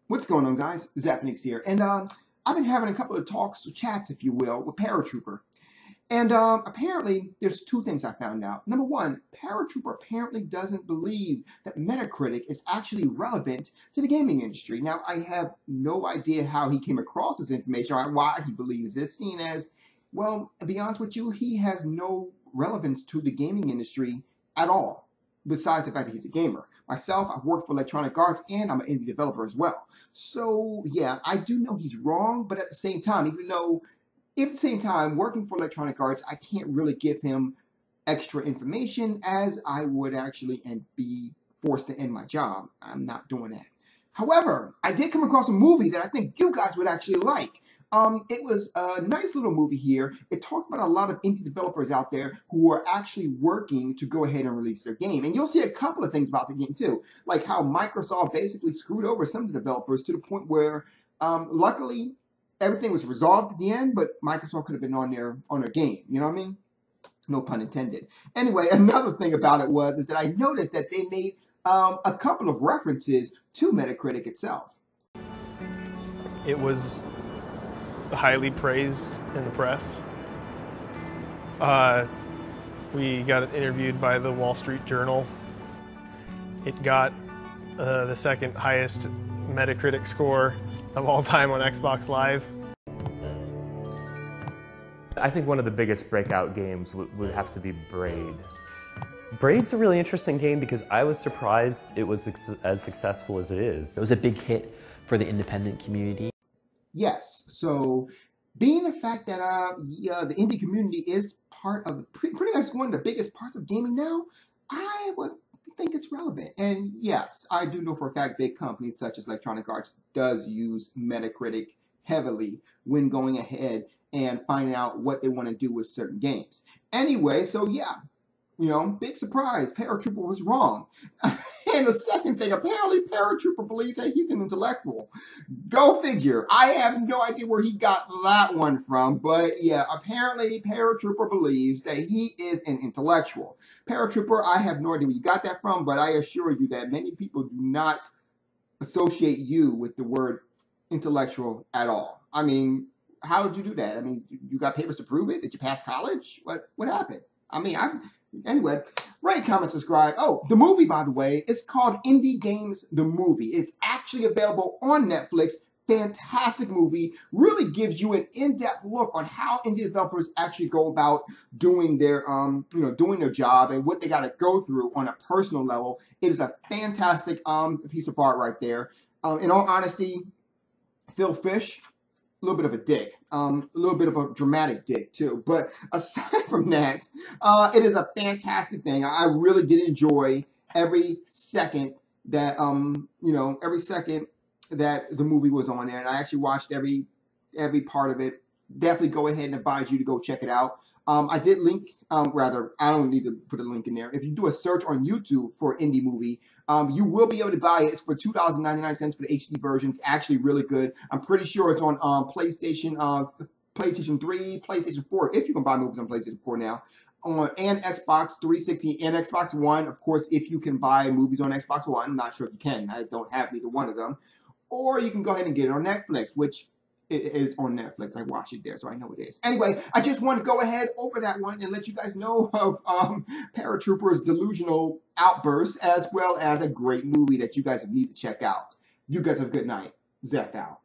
What's going on, guys? Zephyrnix here. And I've been having a couple of talks, or chats, if you will, with Paratrooper. And apparently, there's two things I found out. Number one, Paratrooper apparently doesn't believe that Metacritic is actually relevant to the gaming industry. Now, I have no idea how he came across this information or why he believes this, seeing as, well, to be honest with you, he has no relevance to the gaming industry at all, besides the fact that he's a gamer. Myself, I've worked for Electronic Arts, and I'm an indie developer as well. So, yeah, I do know he's wrong, but at the same time, even though, if at the same time, working for Electronic Arts, I can't really give him extra information as I would actually be forced to end my job. I'm not doing that. However, I did come across a movie that I think you guys would actually like. It was a nice little movie here. It talked about a lot of indie developers out there who are actually working to go ahead and release their game. And you'll see a couple of things about the game too, like how Microsoft basically screwed over some of the developers to the point where, luckily, everything was resolved at the end, but Microsoft could have been on their game. You know what I mean? No pun intended. Anyway, another thing about it is that I noticed that they made a couple of references to Metacritic itself. It was highly praised in the press. We got interviewed by the Wall Street Journal. It got the second highest Metacritic score of all time on Xbox Live. I think one of the biggest breakout games would have to be Braid. Braid's a really interesting game because I was surprised it was as successful as it is. It was a big hit for the independent community. Yes, so being the fact that the indie community is part of pretty much one of the biggest parts of gaming now, I would think it's relevant. And yes, I do know for a fact big companies such as Electronic Arts does use Metacritic heavily when going ahead and finding out what they want to do with certain games. Anyway, so yeah, you know, big surprise, Paratrooper was wrong. And the second thing, apparently Paratrooper believes that he's an intellectual. Go figure. I have no idea where he got that one from, but yeah, apparently Paratrooper believes that he is an intellectual. Paratrooper, I have no idea where you got that from, but I assure you that many people do not associate you with the word intellectual at all. I mean, how did you do that? I mean, you got papers to prove it? Did you pass college? What happened? I mean, anyway, rate, comment, subscribe. Oh, the movie, by the way, is called Indie Games the Movie. It's actually available on Netflix. Fantastic movie. Really gives you an in-depth look on how indie developers actually go about doing their, doing their job and what they got to go through on a personal level. It is a fantastic piece of art right there. In all honesty, Phil Fish, a little bit of a dick, a little bit of a dramatic dick too. But aside from that, it is a fantastic thing. I really did enjoy every second that every second that the movie was on there, and I actually watched every part of it. Definitely go ahead and advise you to go check it out. I did link, rather, I don't need to put a link in there. If you do a search on YouTube for indie movie, you will be able to buy it. It's for $2.99 for the HD version. It's actually really good. I'm pretty sure it's on PlayStation 3, PlayStation 4, if you can buy movies on PlayStation 4 now, and Xbox 360 and Xbox One. Of course, if you can buy movies on Xbox One, I'm not sure if you can. I don't have either one of them. Or you can go ahead and get it on Netflix, which it is on Netflix. I watch it there, so I know it is. Anyway, I just want to go ahead over that one and let you guys know of Paratrooper's delusional outburst, as well as a great movie that you guys need to check out. You guys have a good night. Zeph out.